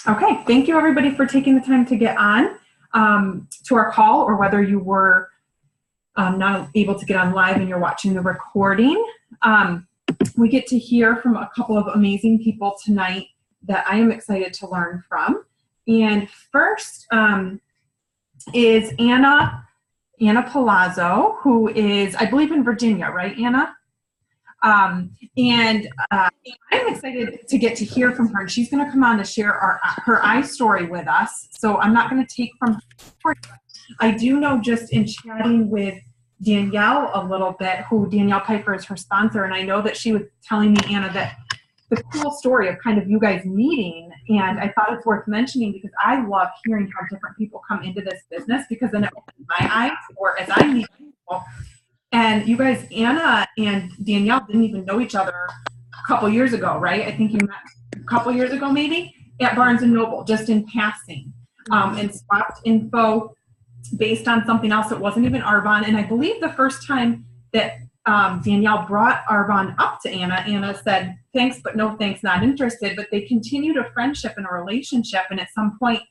Okay, thank you everybody for taking the time to get on to our call, or whether you were not able to get on live and you're watching the recording. We get to hear from a couple of amazing people tonight that I am excited to learn from. And first is Anna Palazzo, who is, I believe, in Virginia, right, Anna? I'm excited to get to hear from her, and she's going to come on to share her iStory with us. So I'm not going to take from her. I do know, just in chatting with Danielle a little bit, who Danielle Piper is her sponsor, and I know that she was telling me, Anna, that the cool story of kind of you guys meeting, and I thought it's worth mentioning because I love hearing how different people come into this business, because then it opens my eyes, or as I meet people. And you guys, Anna and Danielle, didn't even know each other a couple years ago, right? I think you met a couple years ago, maybe, at Barnes & Noble, just in passing, and swapped info based on something else that wasn't even Arbonne. And I believe the first time that Danielle brought Arbonne up to Anna, Anna said, thanks, but no thanks, not interested. But they continued a friendship and a relationship. And at some point,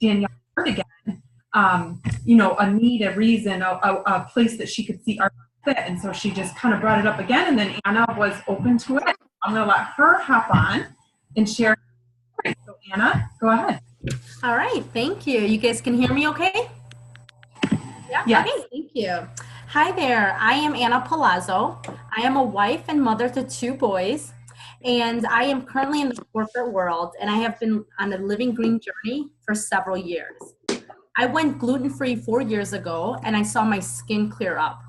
Danielle heard again, a need, a reason, a place that she could see Arbonne fit. And so she just kind of brought it up again. And then Anna was open to it. I'm going to let her hop on and share. So Anna, go ahead. All right. Thank you. You guys can hear me okay? Yeah. Okay. Thank you. Hi there. I am Anna Palazzo. I am a wife and mother to 2 boys, and I am currently in the corporate world, and I have been on a living green journey for several years. I went gluten-free 4 years ago, and I saw my skin clear up.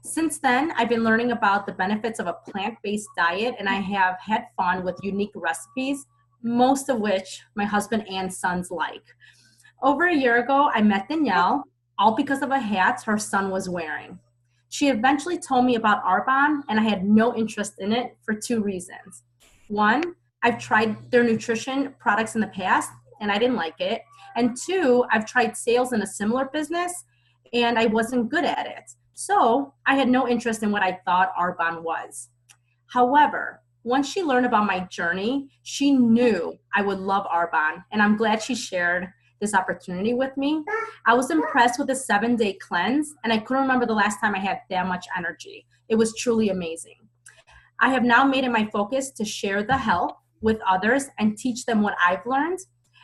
Since then, I've been learning about the benefits of a plant-based diet, and I have had fun with unique recipes, most of which my husband and sons like. Over a year ago, I met Danielle, all because of a hat her son was wearing. She eventually told me about Arbonne, and I had no interest in it for 2 reasons. 1, I've tried their nutrition products in the past, and I didn't like it. And 2, I've tried sales in a similar business, and I wasn't good at it. So I had no interest in what I thought Arbonne was. However, once she learned about my journey, she knew I would love Arbonne, and I'm glad she shared this opportunity with me. I was impressed with the 7-day cleanse, and I couldn't remember the last time I had that much energy. It was truly amazing. I have now made it my focus to share the health with others and teach them what I've learned.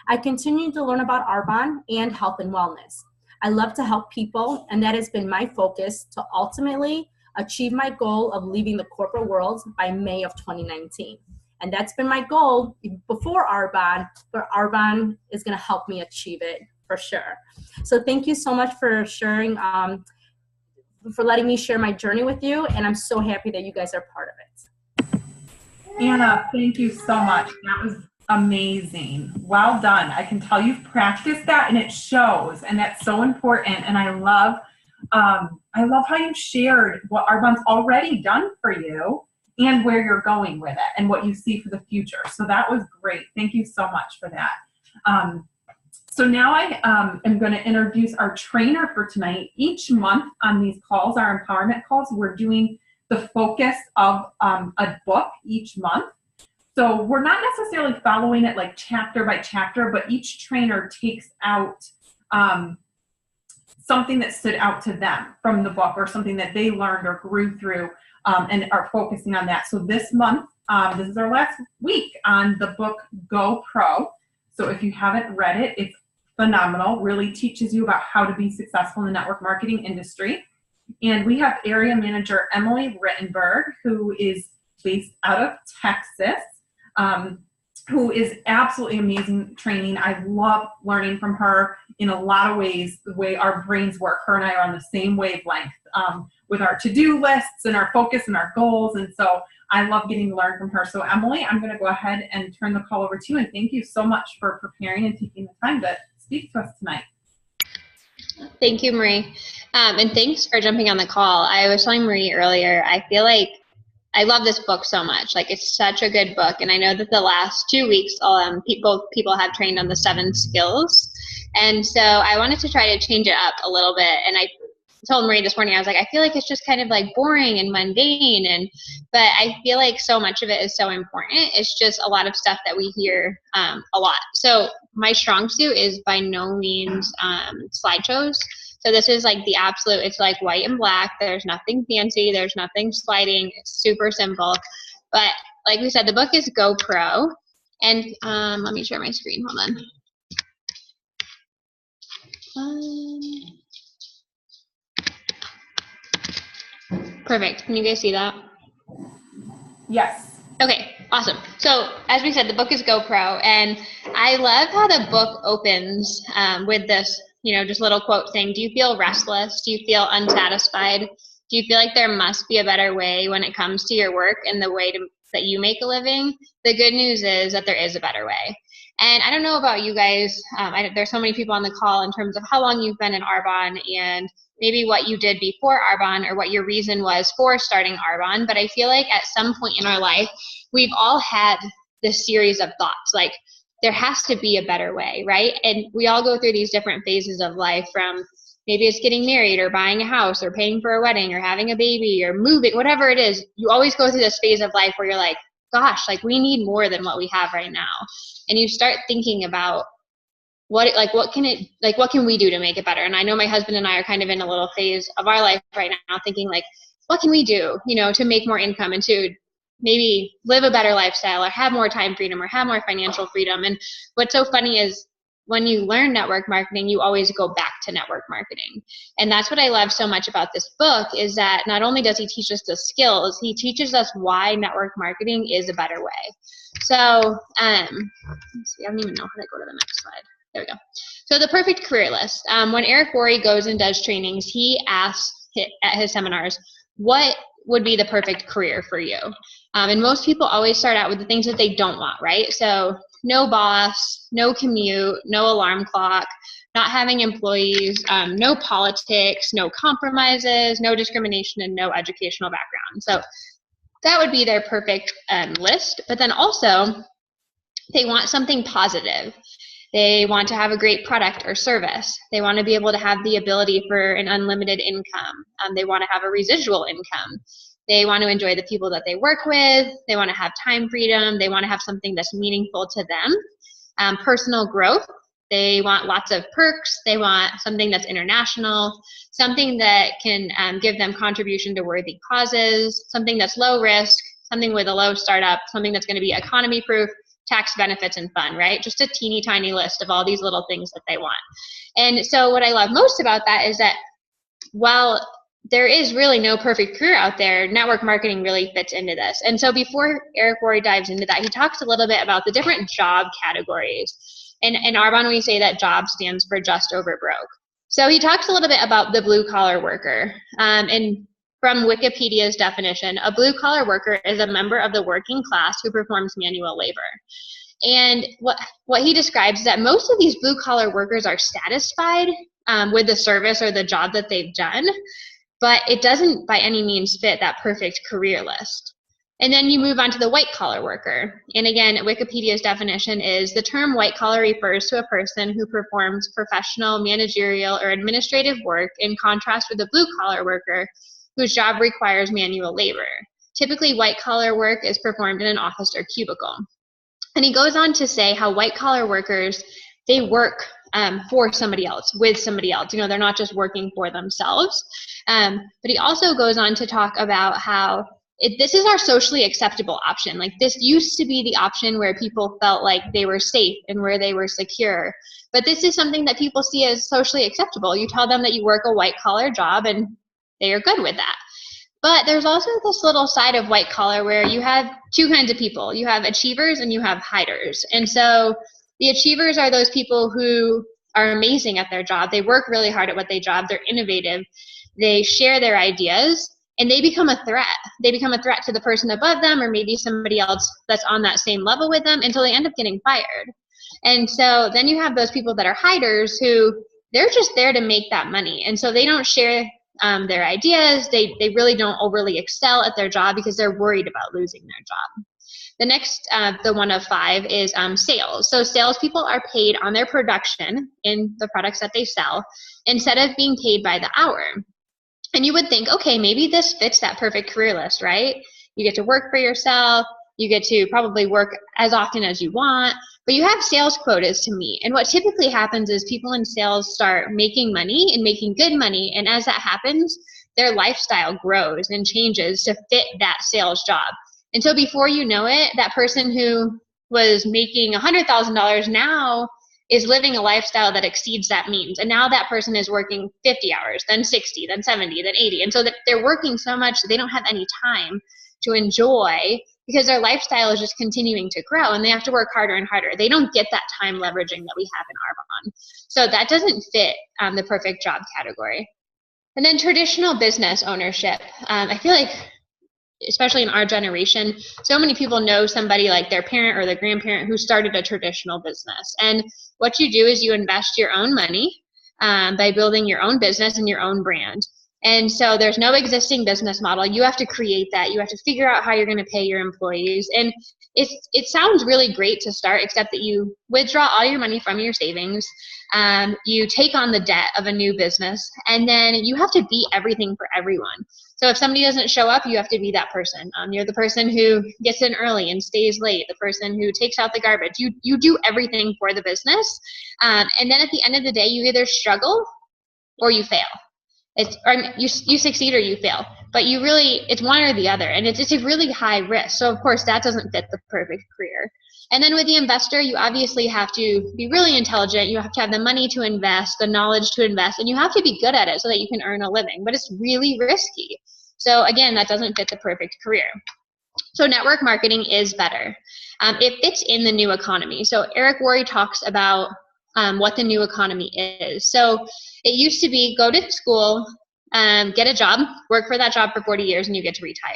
I continue to learn about Arbonne and health and wellness. I love to help people, and that has been my focus to ultimately achieve my goal of leaving the corporate world by May of 2019. And that's been my goal before Arbonne, but Arbonne is going to help me achieve it for sure. So thank you so much for sharing, for letting me share my journey with you, and I'm so happy that you guys are part of it. Anna, thank you so much. That was amazing. Well done. I can tell you've practiced that, and it shows, and that's so important. And I love how you shared what Arbonne's already done for you and where you're going with it and what you see for the future. So that was great. Thank you so much for that. So now I am going to introduce our trainer for tonight. Each month on these calls, our empowerment calls, we're doing the focus of a book each month. So we're not necessarily following it like chapter by chapter, but each trainer takes out something that stood out to them from the book, or something that they learned or grew through, and are focusing on that. So this month, this is our last week on the book Go Pro. So if you haven't read it, it's phenomenal. Really teaches you about how to be successful in the network marketing industry. And we have area manager Emily Rittenberg, who is based out of Texas, who is absolutely amazing training. I love learning from her in a lot of ways, the way our brains work. Her and I are on the same wavelength with our to-do lists and our focus and our goals. And so I love getting to learn from her. So Emily, I'm going to go ahead and turn the call over to you. And thank you so much for preparing and taking the time to speak to us tonight. Thank you, Marie. And thanks for jumping on the call. I was telling Marie earlier, I feel like I love this book so much. Like, it's such a good book. And I know that the last 2 weeks, people have trained on the 7 skills. And so I wanted to try to change it up a little bit. And I told Marie this morning, I was like, I feel like it's just kind of like boring and mundane. But I feel like so much of it is so important. It's just a lot of stuff that we hear a lot. So my strong suit is by no means slideshows. So this is like the absolute, it's like white and black. There's nothing fancy. There's nothing sliding. It's super simple. But like we said, the book is GoPro. And let me share my screen. Hold on. Perfect. Can you guys see that? Yes. Okay, awesome. So as we said, the book is GoPro, and I love how the book opens with this, just little quote saying, do you feel restless? Do you feel unsatisfied? Do you feel like there must be a better way when it comes to your work and the way that you make a living? The good news is that there is a better way. And I don't know about you guys, there's so many people on the call in terms of how long you've been in Arbonne and maybe what you did before Arbonne or what your reason was for starting Arbonne. But I feel like at some point in our life, we've all had this series of thoughts, like there has to be a better way, right? And we all go through these different phases of life, from maybe it's getting married or buying a house or paying for a wedding or having a baby or moving, whatever it is. You always go through this phase of life where you're like, gosh, like we need more than what we have right now. And you start thinking about what can we do to make it better? And I know my husband and I are kind of in a little phase of our life right now thinking like, what can we do, to make more income and to maybe live a better lifestyle or have more time freedom or have more financial freedom. And what's so funny is when you learn network marketing, you always go back to network marketing. And that's what I love so much about this book, is that not only does he teach us the skills, he teaches us why network marketing is a better way. So let's see, I don't even know how to go to the next slide. There we go. So the perfect career list. When Eric Worre goes and does trainings, he asks at his seminars, what would be the perfect career for you? And most people always start out with the things that they don't want, right? So no boss, no commute, no alarm clock, not having employees, no politics, no compromises, no discrimination, and no educational background. So that would be their perfect list. But then also, they want something positive. They want to have a great product or service. They want to be able to have the ability for an unlimited income. They want to have a residual income. They want to enjoy the people that they work with. They want to have time freedom. They want to have something that's meaningful to them. Personal growth. They want lots of perks. They want something that's international, something that can give them contribution to worthy causes, something that's low risk, something with a low startup, something that's going to be economy proof, tax benefits, and fun, right? Just a teeny tiny list of all these little things that they want. And so what I love most about that is that while there is really no perfect career out there, network marketing really fits into this. And so before Eric Worre dives into that, he talks a little bit about the different job categories. And in Arbonne, we say that job stands for just over broke. So he talks a little bit about the blue collar worker. And from Wikipedia's definition, a blue collar worker is a member of the working class who performs manual labor. And what he describes is that most of these blue collar workers are satisfied with the service or the job that they've done, but it doesn't by any means fit that perfect career list. And then you move on to the white collar worker. And again, Wikipedia's definition is the term white collar refers to a person who performs professional, managerial, or administrative work in contrast with a blue collar worker whose job requires manual labor. Typically, white collar work is performed in an office or cubicle. And he goes on to say how white collar workers, they work for somebody else, with somebody else. They're not just working for themselves. But he also goes on to talk about how this is our socially acceptable option. Like, this used to be the option where people felt like they were safe and where they were secure. But this is something that people see as socially acceptable. You tell them that you work a white collar job and they are good with that. But there's also this little side of white collar where you have two kinds of people. You have achievers and you have hiders. And so the achievers are those people who are amazing at their job. They work really hard at what they job. They're innovative. They share their ideas, and they become a threat. They become a threat to the person above them or maybe somebody else that's on that same level with them until they end up getting fired. And so then you have those people that are hiders who they're just there to make that money. And so they don't share their ideas. They really don't overly excel at their job because they're worried about losing their job. The next, the one of 5 is sales. So salespeople are paid on their production in the products that they sell instead of being paid by the hour. And you would think, okay, maybe this fits that perfect career list, right? You get to work for yourself. You get to probably work as often as you want, but you have sales quotas to meet. And what typically happens is people in sales start making money and making good money. And as that happens, their lifestyle grows and changes to fit that sales job. And so before you know it, that person who was making $100,000 now is living a lifestyle that exceeds that means. And now that person is working 50 hours, then 60, then 70, then 80. And so that they're working so much that they don't have any time to enjoy, because their lifestyle is just continuing to grow and they have to work harder and harder. They don't get that time leveraging that we have in Arbonne. So that doesn't fit the perfect job category. And then traditional business ownership. I feel like, especially in our generation, so many people know somebody like their parent or their grandparent who started a traditional business. And what you do is you invest your own money by building your own business and your own brand. And so there's no existing business model. You have to create that. You have to figure out how you're going to pay your employees. And it sounds really great to start, except that you withdraw all your money from your savings. You take on the debt of a new business, and then you have to be everything for everyone. So if somebody doesn't show up, you have to be that person. You're the person who gets in early and stays late, the person who takes out the garbage. You do everything for the business. And then at the end of the day, you either struggle or you fail. You succeed or you fail, but it's one or the other, and it's a really high risk. So of course that doesn't fit the perfect career. And then with the investor, you obviously have to be really intelligent. You have to have the money to invest, the knowledge to invest, and you have to be good at it so that you can earn a living, but it's really risky. So again, that doesn't fit the perfect career. So network marketing is better. It fits in the new economy. So Eric Worre talks about what the new economy is. So it used to be go to school, get a job, work for that job for 40 years, and you get to retire.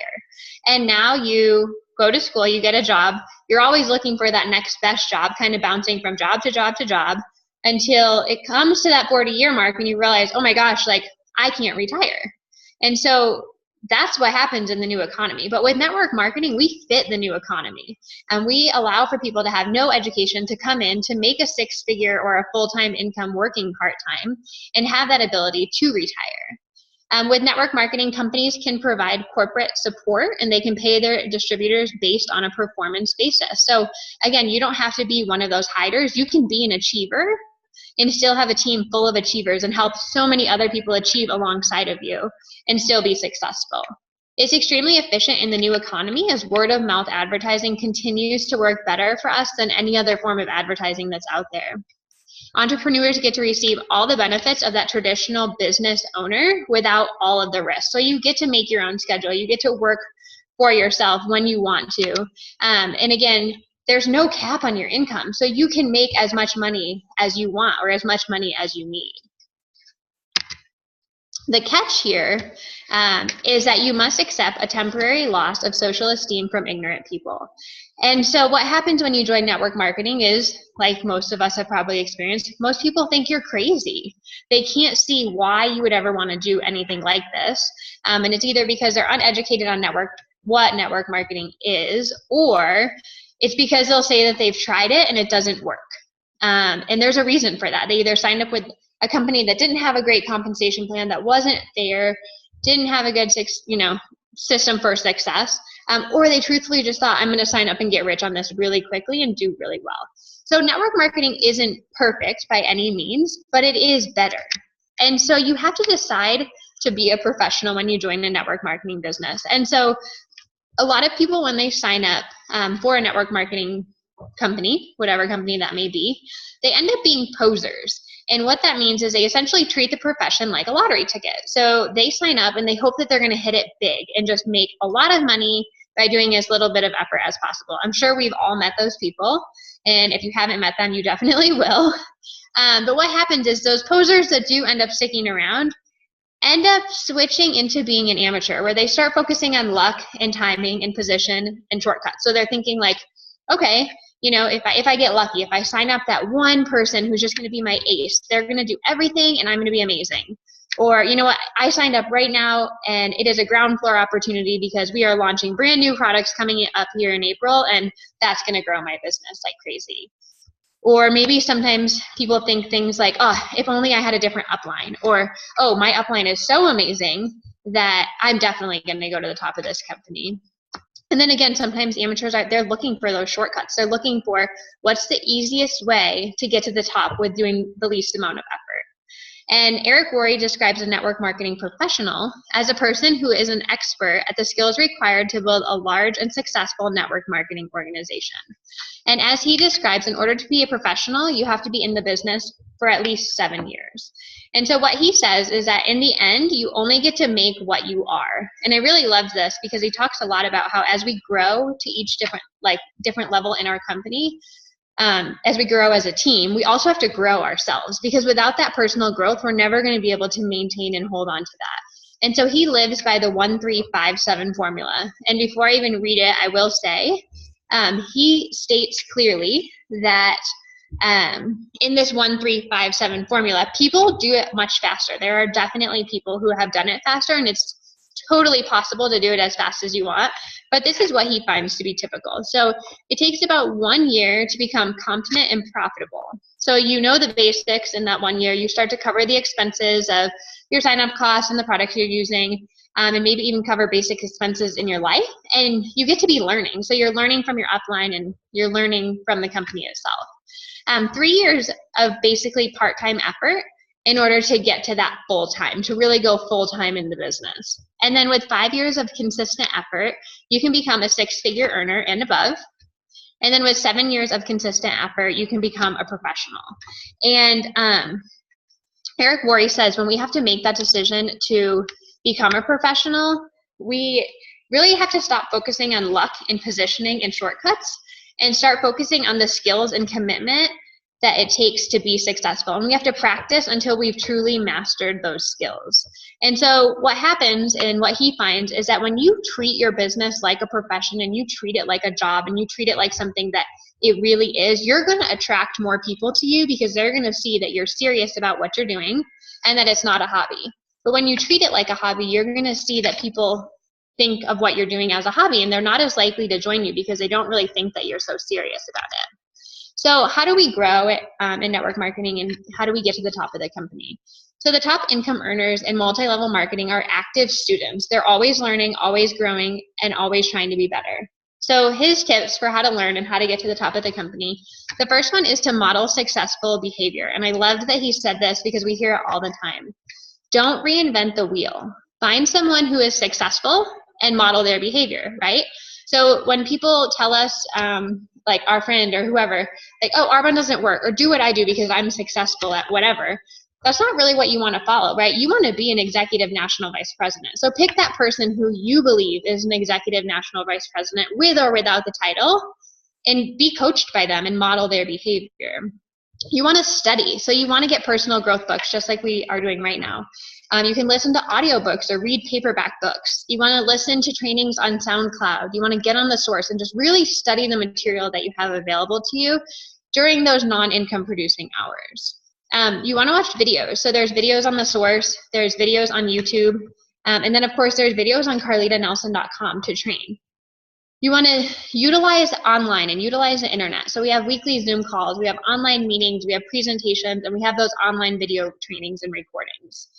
And now you go to school, you get a job, you're always looking for that next best job, kind of bouncing from job to job to job until it comes to that 40-year mark and you realize, oh my gosh, like I can't retire. And so that's what happens in the new economy. But with network marketing, we fit the new economy, and we allow for people to have no education to come in to make a six-figure or a full-time income working part-time and have that ability to retire. With network marketing, companies can provide corporate support and they can pay their distributors based on a performance basis. So again, you don't have to be one of those hiders. You can be an achiever and still have a team full of achievers and help so many other people achieve alongside of you and still be successful. It's extremely efficient in the new economy as word of mouth advertising continues to work better for us than any other form of advertising that's out there. Entrepreneurs get to receive all the benefits of that traditional business owner without all of the risk. So you get to make your own schedule. You get to work for yourself when you want to. And again, there's no cap on your income. So you can make as much money as you want or as much money as you need. The catch here is that you must accept a temporary loss of social esteem from ignorant people. And so what happens when you join network marketing is, like most of us have probably experienced, most people think you're crazy. They can't see why you would ever want to do anything like this. And it's either because they're uneducated on what network marketing is, or it's because they'll say that they've tried it and it doesn't work. And there's a reason for that. They either signed up with a company that didn't have a great compensation plan, that wasn't fair, didn't have a good system for success, or they truthfully just thought, I'm going to sign up and get rich on this really quickly and do really well. So network marketing isn't perfect by any means, but it is better. And so you have to decide to be a professional when you join a network marketing business. And so a lot of people, when they sign up for a network marketing company, whatever company that may be, they end up being posers. And what that means is they essentially treat the profession like a lottery ticket. So they sign up and they hope that they're going to hit it big and just make a lot of money by doing as little bit of effort as possible. I'm sure we've all met those people. And if you haven't met them, you definitely will. But what happens is those posers that do end up sticking around end up switching into being an amateur, where they start focusing on luck and timing and position and shortcuts. So they're thinking like, okay, if I get lucky, if I sign up that one person who's just going to be my ace, they're going to do everything and I'm going to be amazing. Or, you know what, I signed up right now and it is a ground floor opportunity because we are launching brand new products coming up here in April, and that's going to grow my business like crazy. Or maybe sometimes people think things like, oh, if only I had a different upline, or, oh, my upline is so amazing that I'm definitely going to go to the top of this company. And then again, sometimes amateurs they're looking for those shortcuts. They're looking for what's the easiest way to get to the top with doing the least amount of effort. And Eric Worre describes a network marketing professional as a person who is an expert at the skills required to build a large and successful network marketing organization. And as he describes, in order to be a professional, you have to be in the business for at least 7 years. And so what he says is that in the end, you only get to make what you are. And I really love this because he talks a lot about how as we grow to each different level in our company, as we grow as a team, we also have to grow ourselves, because without that personal growth, we're never going to be able to maintain and hold on to that. And so he lives by the 1-3-5-7 formula. And before I even read it, I will say, he states clearly that in this 1-3-5-7 formula, people do it much faster. There are definitely people who have done it faster, and it's totally possible to do it as fast as you want. But this is what he finds to be typical. So it takes about 1 year to become competent and profitable. So you know the basics in that 1 year. You start to cover the expenses of your sign-up costs and the products you're using, and maybe even cover basic expenses in your life. And you get to be learning. So you're learning from your upline and you're learning from the company itself. 3 years of basically part-time effort in order to get to that full-time, to really go full-time in the business. And then with 5 years of consistent effort, you can become a 6-figure earner and above. And then with 7 years of consistent effort, you can become a professional. And Eric Worre says when we have to make that decision to become a professional, we really have to stop focusing on luck and positioning and shortcuts and start focusing on the skills and commitment that it takes to be successful. And we have to practice until we've truly mastered those skills. And so what happens and what he finds is that when you treat your business like a profession and you treat it like a job and you treat it like something that it really is, you're going to attract more people to you because they're going to see that you're serious about what you're doing and that it's not a hobby. But when you treat it like a hobby, you're going to see that people think of what you're doing as a hobby, and they're not as likely to join you because they don't really think that you're so serious about it. So how do we grow in network marketing, and how do we get to the top of the company? So the top income earners in multi-level marketing are active students. They're always learning, always growing, and always trying to be better. So his tips for how to learn and how to get to the top of the company, the first one is to model successful behavior. And I loved that he said this because we hear it all the time. Don't reinvent the wheel. Find someone who is successful and model their behavior, right? So when people tell us, like our friend or whoever, like, oh, Arbonne doesn't work, or do what I do because I'm successful at whatever, that's not really what you want to follow, right? You want to be an executive national vice president. So pick that person who you believe is an executive national vice president with or without the title, and be coached by them and model their behavior. You want to study. So you want to get personal growth books just like we are doing right now. You can listen to audiobooks or read paperback books. You want to listen to trainings on SoundCloud. You want to get on the source and just really study the material that you have available to you during those non-income producing hours. You want to watch videos. So there's videos on the source, there's videos on YouTube, and then of course there's videos on carlitanelson.com to train. You want to utilize online and utilize the internet. So we have weekly Zoom calls, we have online meetings, we have presentations, and we have those online video trainings and recordings.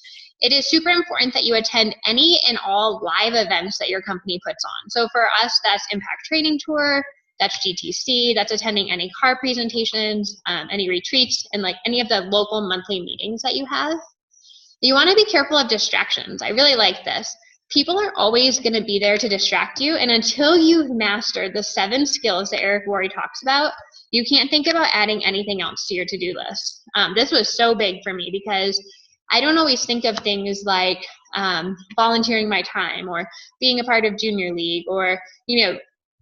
It is super important that you attend any and all live events that your company puts on. So for us, that's Impact Training Tour, that's GTC, that's attending any CAR presentations, any retreats, and like any of the local monthly meetings that you have. You want to be careful of distractions. I really like this. People are always going to be there to distract you, and until you've mastered the 7 skills that Eric Worre talks about, you can't think about adding anything else to your to-do list. This was so big for me because I don't always think of things like volunteering my time or being a part of junior league or,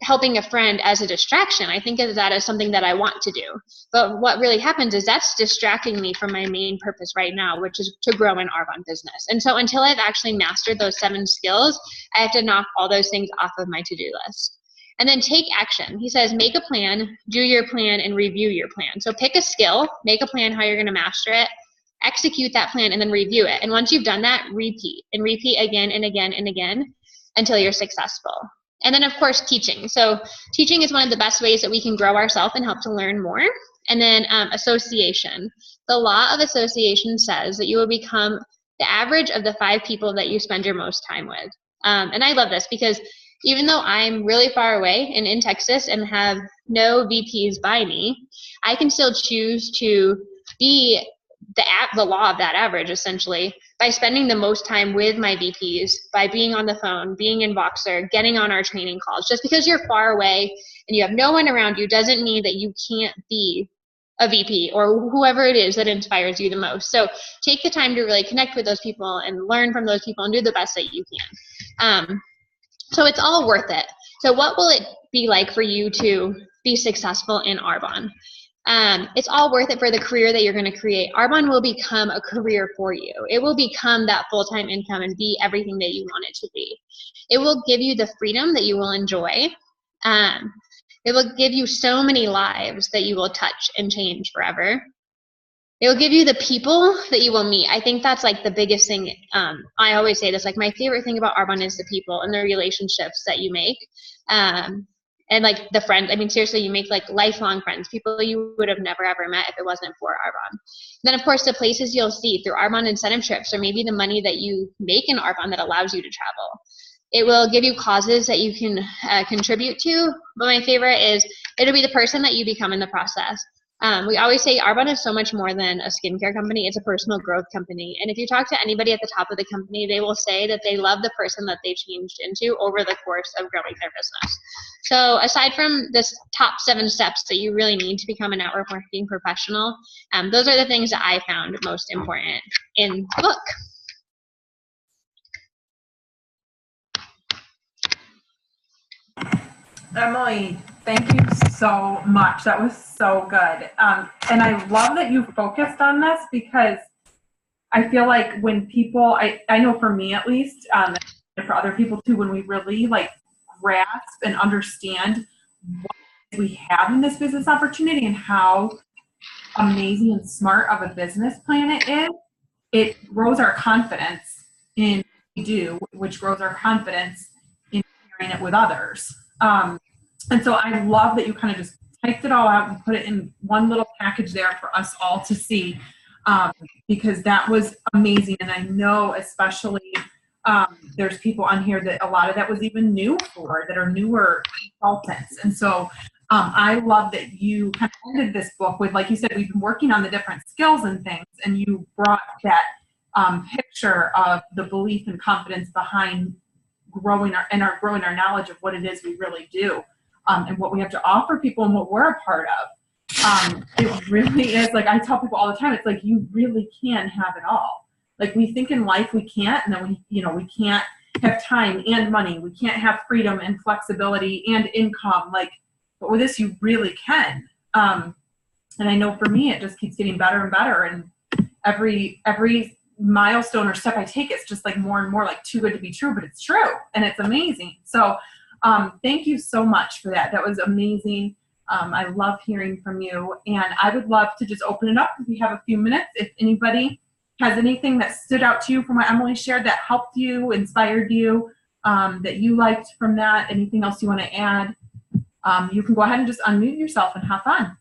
helping a friend as a distraction. I think of that as something that I want to do. But what really happens is that's distracting me from my main purpose right now, which is to grow an Arbonne business. And so until I've actually mastered those 7 skills, I have to knock all those things off of my to-do list. And then take action. He says, make a plan, do your plan, and review your plan. So pick a skill, make a plan how you're going to master it, execute that plan, and then review it. And once you've done that, repeat and repeat again and again and again until you're successful. And then, of course, teaching. So teaching is one of the best ways that we can grow ourselves and help to learn more. And then association. The law of association says that you will become the average of the 5 people that you spend your most time with. And I love this because even though I'm really far away and in Texas and have no VPs by me, I can still choose to be the law of that average, essentially, by spending the most time with my VPs, by being on the phone, being in Voxer, getting on our training calls. Just because you're far away and you have no one around you doesn't mean that you can't be a VP or whoever it is that inspires you the most. So take the time to really connect with those people and learn from those people and do the best that you can. So it's all worth it. So what will it be like for you to be successful in Arbonne? It's all worth it for the career that you're going to create. Arbonne will become a career for you. It will become that full-time income and be everything that you want it to be. It will give you the freedom that you will enjoy. It will give you so many lives that you will touch and change forever. It will give you the people that you will meet. I think that's like the biggest thing. I always say this, like my favorite thing about Arbonne is the people and the relationships that you make. And like the friends, I mean, seriously, you make like lifelong friends, people you would have never ever met if it wasn't for Arbonne. Then of course, the places you'll see through Arbonne incentive trips, or maybe the money that you make in Arbonne that allows you to travel. It will give you causes that you can contribute to. But my favorite is it'll be the person that you become in the process. We always say Arbonne is so much more than a skincare company. It's a personal growth company. And if you talk to anybody at the top of the company, they will say that they love the person that they changed into over the course of growing their business. So aside from this top 7 steps that you really need to become a network marketing professional, those are the things that I found most important in the book. Emily, thank you so much. That was so good. And I love that you focused on this because I feel like when people, I know for me at least, and for other people too, when we really like grasp and understand what we have in this business opportunity and how amazing and smart of a business plan it is, it grows our confidence in what we do, which grows our confidence in sharing it with others. And so I love that you kind of just typed it all out and put it in one little package there for us all to see, because that was amazing. And I know especially there's people on here that a lot of that was even new for, that are newer consultants. And so I love that you kind of ended this book with, like you said, we've been working on the different skills and things, and you brought that picture of the belief and confidence behind growing our knowledge of what it is we really do, and what we have to offer people and what we're a part of. It really is, like I tell people all the time, it's like you really can have it all. Like we think in life we can't, and then we can't have time and money. We can't have freedom and flexibility and income. Like, but with this, you really can. And I know for me, it just keeps getting better and better. And every milestone or step I take, it's just like more and more like too good to be true, but it's true and it's amazing. So thank you so much for that. That was amazing. I love hearing from you, and I would love to just open it up if we have a few minutes. If anybody has anything that stood out to you from what Emily shared that helped you, inspired you, that you liked from that, anything else you want to add, you can go ahead and just unmute yourself and hop on.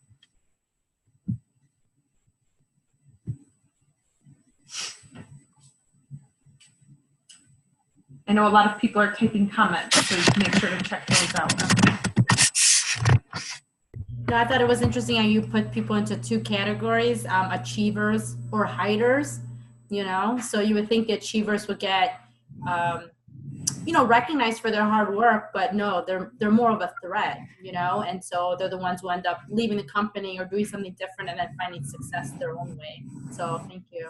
I know a lot of people are typing comments, so you can make sure to check those out. No, I thought it was interesting how you put people into 2 categories, achievers or hiders, so you would think the achievers would get, recognized for their hard work, but no, they're more of a threat, and so they're the ones who end up leaving the company or doing something different and then finding success their own way. So thank you.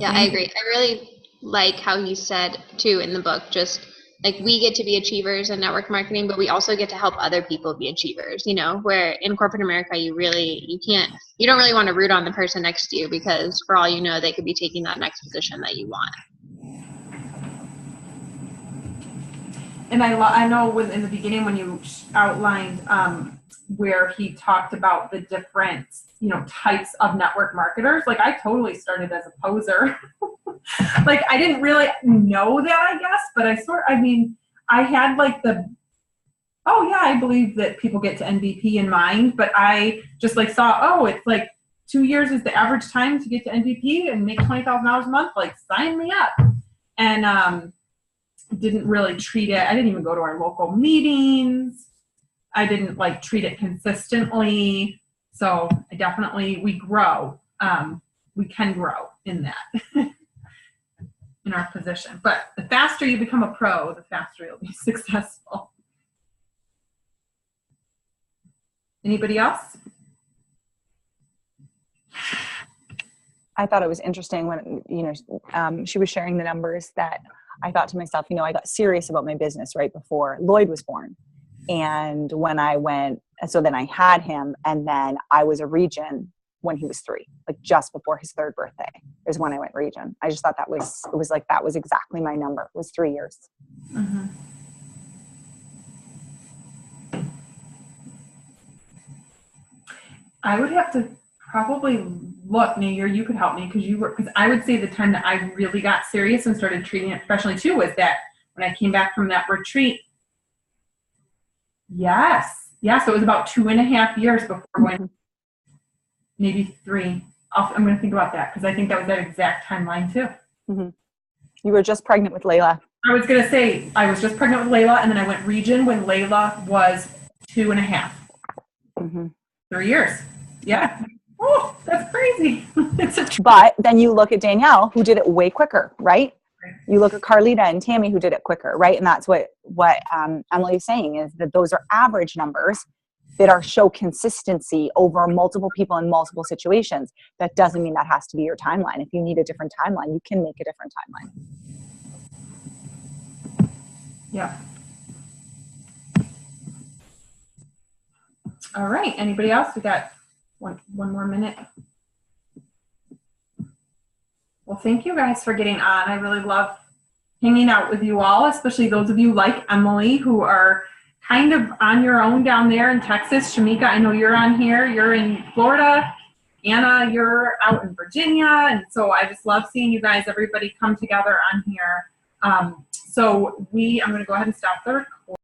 Yeah, I agree. I really like how you said too in the book, just like we get to be achievers in network marketing, but we also get to help other people be achievers, where in corporate America, you don't really want to root on the person next to you, because for all you know, they could be taking that next position that you want. And I know in the beginning when you outlined where he talked about the different, types of network marketers, like I totally started as a poser. Like I didn't really know that, I guess, but I had like Oh yeah, I believe that people get to NVP in mind, but I just like saw, oh, it's like 2 years is the average time to get to NVP and make $20,000 a month. Like, sign me up. And didn't really treat it. I didn't even go to our local meetings. I didn't like treat it consistently. So I definitely, we grow. We can grow in that in our position. But the faster you become a pro, the faster you'll be successful. Anybody else? I thought it was interesting when, she was sharing the numbers that I thought to myself, I got serious about my business right before Lloyd was born. And when I went, so then I had him, and then I was a region when he was 3, like just before his 3rd birthday is when I went region. I just thought that was exactly my number, was 3 years. Mm-hmm. I would have to probably look, Nair, you could help me because I would say the time that I really got serious and started treating it professionally too was that when I came back from that retreat. Yes. Yeah. So it was about 2.5 years before when, maybe 3. I'm going to think about that because I think that was that exact timeline too. Mm-hmm. You were just pregnant with Layla. I was going to say, I was just pregnant with Layla, and then I went region when Layla was 2.5. Mm-hmm. 3 years. Yeah. Oh, that's crazy. But then you look at Danielle, who did it way quicker, right? You look at Carlita and Tammy, who did it quicker, right? And that's what Emily is saying, is that those are average numbers that show consistency over multiple people in multiple situations. That doesn't mean that has to be your timeline. If you need a different timeline, you can make a different timeline. Yeah. All right. Anybody else? We got one more minute. Well, thank you guys for getting on. I really love hanging out with you all, especially those of you like Emily who are kind of on your own down there in Texas. Shamika, I know you're on here. You're in Florida. Anna, you're out in Virginia. And so I just love seeing you guys, everybody come together on here. I'm going to go ahead and stop the recording.